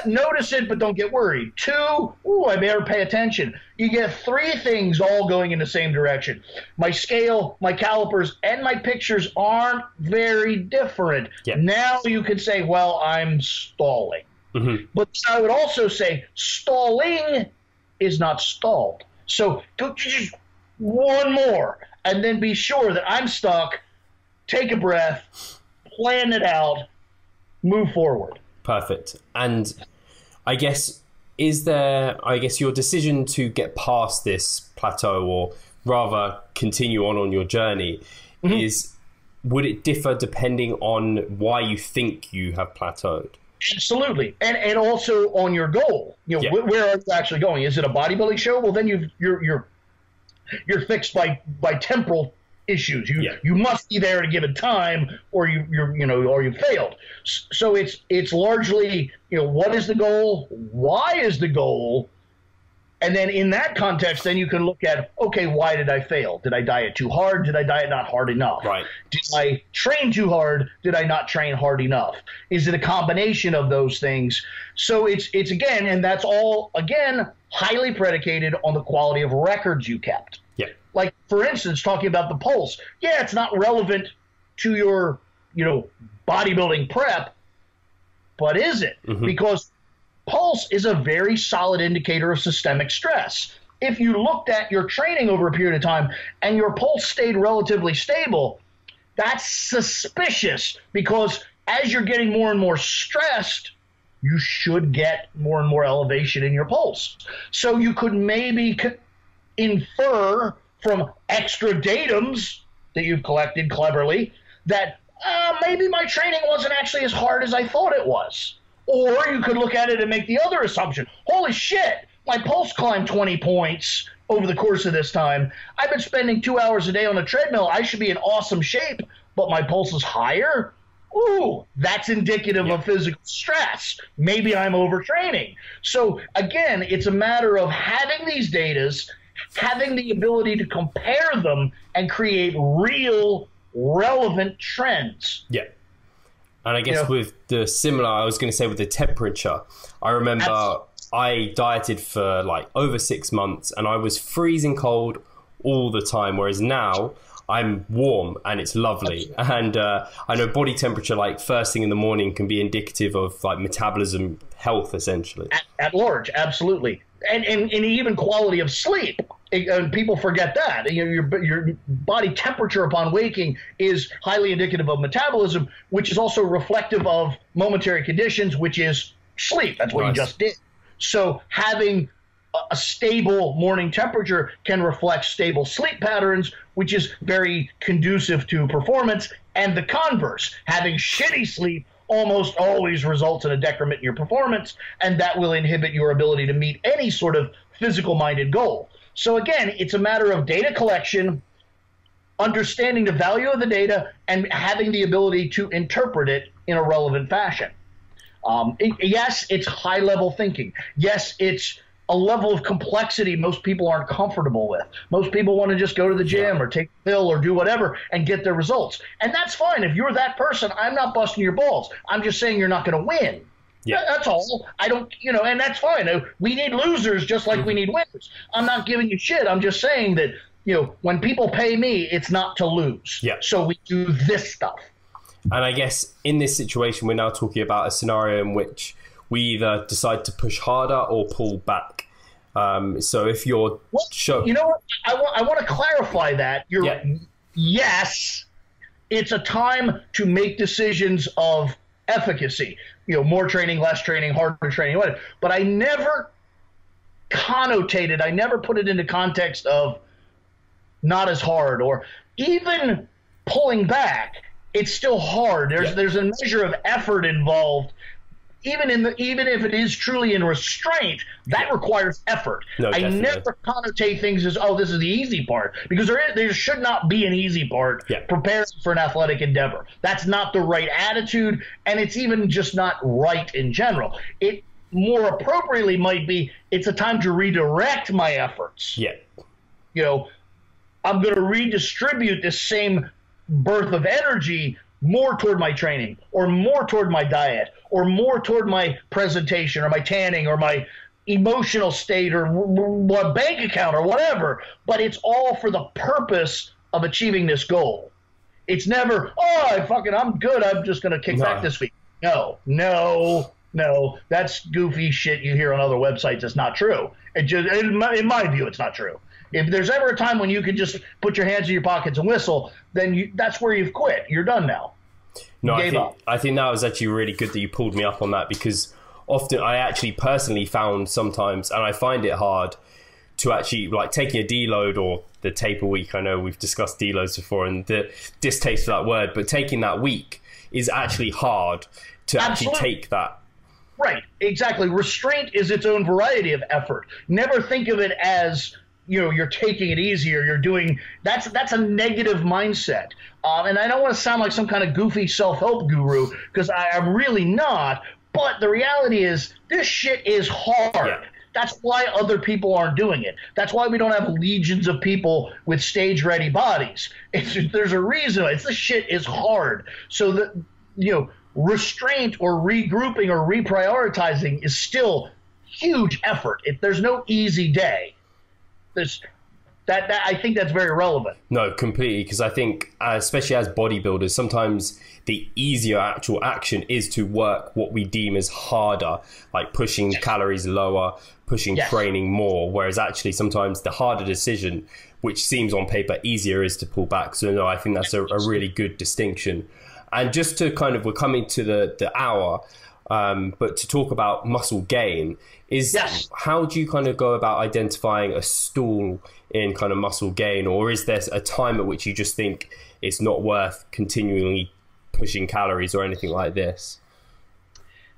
B: notice it, but don't get worried. Two, I better pay attention. You get three things all going in the same direction. My scale, my calipers, and my pictures aren't very different.
A: Yeah.
B: Now you can say, well, I'm stalling. But I would also say stalling is not stalled. So just one more, and then be sure that I'm stuck. Take a breath, plan it out, move forward.
A: Perfect. And I guess, your decision to get past this plateau, or rather continue on your journey, would it differ depending on why you think you have plateaued?
B: Absolutely. And also on your goal. Where are you actually going? Is it a bodybuilding show? Well, then you're fixed by temporal issues. You must be there at a given time, or you failed. So it's largely, what is the goal? Why is the goal? And then in that context, then you can look at, okay, why did I fail? Did I diet too hard? Did I diet not hard enough?
A: Right.
B: Did I train too hard? Did I not train hard enough? Is it a combination of those things? So it's again, and that's all, again, highly predicated on the quality of records you kept.
A: Yeah.
B: Like, for instance, talking about the pulse. Yeah, it's not relevant to your, bodybuilding prep, but is it? Because pulse is a very solid indicator of systemic stress. If you looked at your training over a period of time and your pulse stayed relatively stable, that's suspicious, because as you're getting more and more stressed, you should get more and more elevation in your pulse. So you could maybe infer from extra datums that you've collected cleverly that maybe my training wasn't actually as hard as I thought it was. Or you could look at it and make the other assumption. Holy shit, my pulse climbed 20 points over the course of this time. I've been spending 2 hours a day on a treadmill. I should be in awesome shape, but my pulse is higher? Ooh, that's indicative of physical stress. Maybe I'm overtraining. So again, it's a matter of having these datas, having the ability to compare them and create real, relevant trends.
A: Yeah. And I guess with the similar, I was going to say with the temperature, I remember I dieted for like over 6 months and I was freezing cold all the time. Whereas now I'm warm and it's lovely. And I know body temperature, like first thing in the morning, can be indicative of like metabolism health, essentially.
B: At large, absolutely. And even quality of sleep. People forget that. Your body temperature upon waking is highly indicative of metabolism, which is also reflective of momentary conditions, which is sleep. That's what you just did. So having a stable morning temperature can reflect stable sleep patterns, which is very conducive to performance. And the converse, having shitty sleep almost always results in a decrement in your performance, and that will inhibit your ability to meet any sort of physical-minded goal. So again, it's a matter of data collection, understanding the value of the data, and having the ability to interpret it in a relevant fashion. Yes, it's high-level thinking. Yes, it's a level of complexity most people aren't comfortable with. Most people want to just go to the gym or take a pill or do whatever and get their results. And that's fine. If you're that person, I'm not busting your balls. I'm just saying you're not going to win. Yeah. That's all. I don't, and that's fine. We need losers just like we need winners. I'm not giving you shit. I'm just saying that, when people pay me, it's not to lose.
A: Yeah. So
B: we do this stuff.
A: And I guess in this situation, we're now talking about a scenario in which we either decide to push harder or pull back. So if you're...
B: You know what? I want to clarify that. Yes, it's a time to make decisions of efficacy. More training, less training, harder training, whatever. But I never connotated, I never put it into context of not as hard, or even pulling back. It's still hard. There's a measure of effort involved. Even if it is truly in restraint, that requires effort.
A: No,
B: I never connotate things as, this is the easy part, because there should not be an easy part preparing for an athletic endeavor. That's not the right attitude, and it's even just not right in general. It more appropriately might be, it's a time to redirect my efforts.
A: Yeah.
B: I'm going to redistribute this same birth of energy more toward my training, or more toward my diet, or more toward my presentation, or my tanning, or my emotional state, or what bank account, or whatever. But it's all for the purpose of achieving this goal. It's never, I'm good, I'm just going to kick back this week. No. That's goofy shit you hear on other websites. It's not true. In my view, it's not true. If there's ever a time when you can just put your hands in your pockets and whistle, then that's where you've quit. You're done now.
A: No, I think that was actually really good that you pulled me up on that, because often I actually personally found sometimes, and I find it hard to actually, like, taking a deload or the taper week. I know we've discussed deloads before and the distaste for that word, but taking that week is actually hard to actually take that.
B: Right, exactly. Restraint is its own variety of effort. Never think of it as, you're taking it easy, or you're doing that's a negative mindset. And I don't want to sound like some kind of goofy self-help guru, because I'm really not. But the reality is, this shit is hard. Yeah. That's why other people aren't doing it. That's why we don't have legions of people with stage-ready bodies. There's a reason. This shit is hard. So that, restraint or regrouping or reprioritizing is still huge effort. There's no easy day. I think that's very relevant.
A: No, completely, because I think, especially as bodybuilders, sometimes the easier actual action is to work what we deem as harder, like pushing calories lower, pushing training more, whereas actually sometimes the harder decision, which seems on paper easier, is to pull back. So no, I think that's a really good distinction. And just to we're coming to the hour, but to talk about muscle gain, how do you go about identifying a stall in muscle gain, or is there a time at which you just think it's not worth continually pushing calories or anything like this?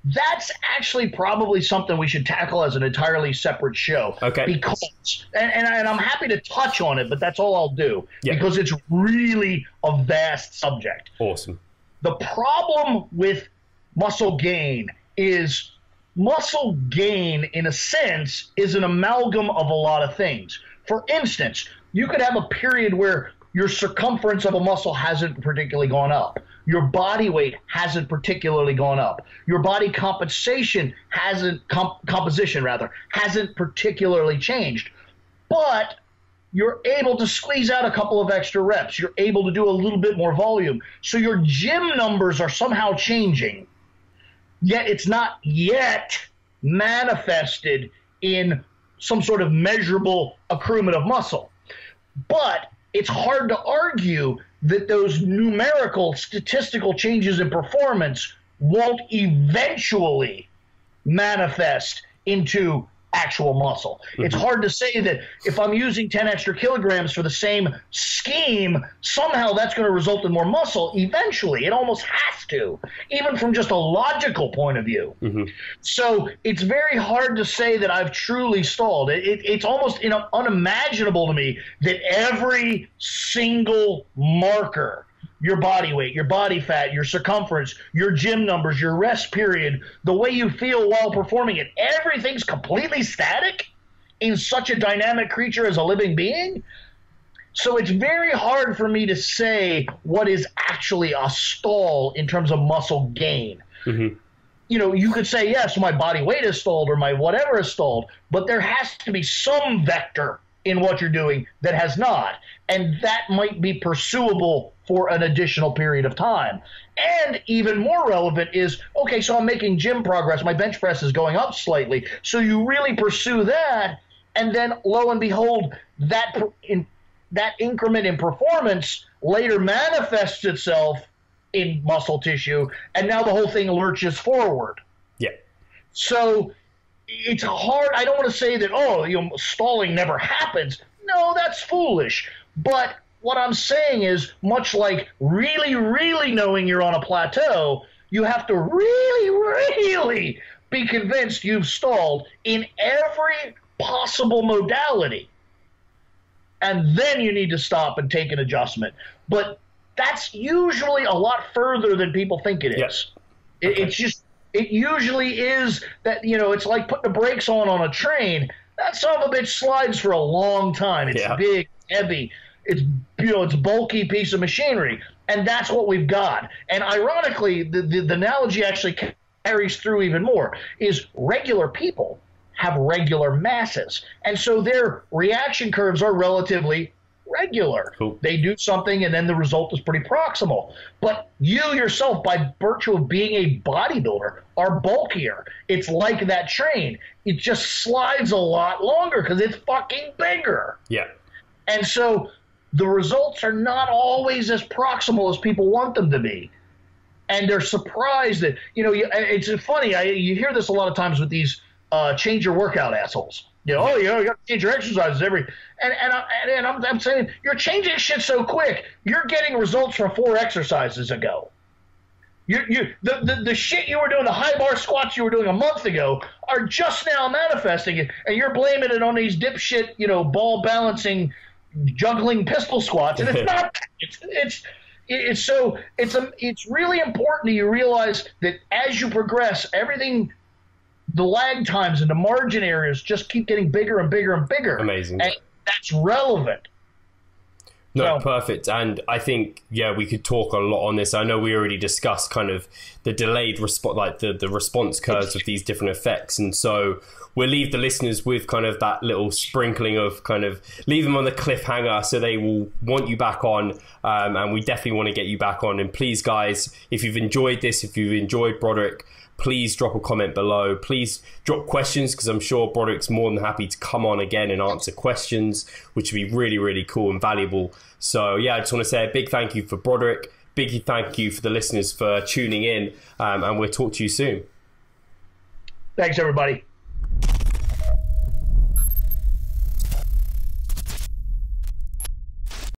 B: That's actually probably something we should tackle as an entirely separate show.
A: Okay.
B: Because, and I'm happy to touch on it, but that's all I'll do, because it's really a vast subject.
A: Awesome.
B: The problem with muscle gain is muscle gain, in a sense, is an amalgam of a lot of things. For instance, you could have a period where your circumference of a muscle hasn't particularly gone up. Your body weight hasn't particularly gone up. Your body composition hasn't particularly changed. But you're able to squeeze out a couple of extra reps. You're able to do a little bit more volume. So your gym numbers are somehow changing, yet it's not yet manifested in some sort of measurable accruement of muscle. But it's hard to argue that those numerical statistical changes in performance won't eventually manifest into actual muscle. It's hard to say that if I'm using 10 extra kilograms for the same scheme, somehow that's going to result in more muscle eventually. It almost has to, even from just a logical point of view. So it's very hard to say that I've truly stalled. It's almost unimaginable to me that every single marker, your body weight, your body fat, your circumference, your gym numbers, your rest period, the way you feel while performing it, everything's completely static in such a dynamic creature as a living being. So it's very hard for me to say what is actually a stall in terms of muscle gain. You could say, yes, my body weight is stalled or my whatever is stalled, but there has to be some vector in what you're doing that has not. And that might be pursuable for an additional period of time. And even more relevant is, okay, so I'm making gym progress. My bench press is going up slightly. So you really pursue that, and then lo and behold, that increment in performance later manifests itself in muscle tissue, and now the whole thing lurches forward.
A: Yeah.
B: So it's hard. I don't want to say that, stalling never happens. No, that's foolish. But what I'm saying is, much like really, really knowing you're on a plateau, you have to really, really be convinced you've stalled in every possible modality. And then you need to stop and take an adjustment. But that's usually a lot further than people think it is.
A: Yes. Okay.
B: It usually is that, it's like putting the brakes on a train. That son of a bitch slides for a long time. It's big, heavy. It's a bulky piece of machinery. And that's what we've got. And ironically, the analogy actually carries through even more, is regular people have regular masses. And so their reaction curves are relatively regular.
A: Cool.
B: They do something and then the result is pretty proximal. But you yourself, by virtue of being a bodybuilder, are bulkier. It's like that train. It just slides a lot longer because it's fucking bigger.
A: Yeah.
B: And so the results are not always as proximal as people want them to be. And they're surprised that, it's funny. You hear this a lot of times with these change your workout assholes. You got to change your exercises and I'm saying, you're changing shit so quick. You're getting results from 4 exercises ago. The shit you were doing, the high bar squats you were doing a month ago, are just now manifesting it, and you're blaming it on these dipshit, ball balancing, juggling pistol squats, and it's not. It's really important that you realize that as you progress, everything. The lag times and the margin areas just keep getting bigger and bigger and bigger.
A: Amazing.
B: And that's relevant.
A: No, perfect. And I think, we could talk a lot on this. I know we already discussed kind of the delayed response, like the response curves of these different effects. And so we'll leave the listeners with kind of that little sprinkling of kind of leave them on the cliffhanger so they will want you back on. And we definitely want to get you back on. And please, guys, if you've enjoyed this, if you've enjoyed Broderick, please drop a comment below. Please drop questions, because I'm sure Broderick's more than happy to come on again and answer questions, which would be really, really cool and valuable. So, I just want to say a big thank you for Broderick. Big thank you for the listeners for tuning in. And we'll talk to you soon.
B: Thanks, everybody.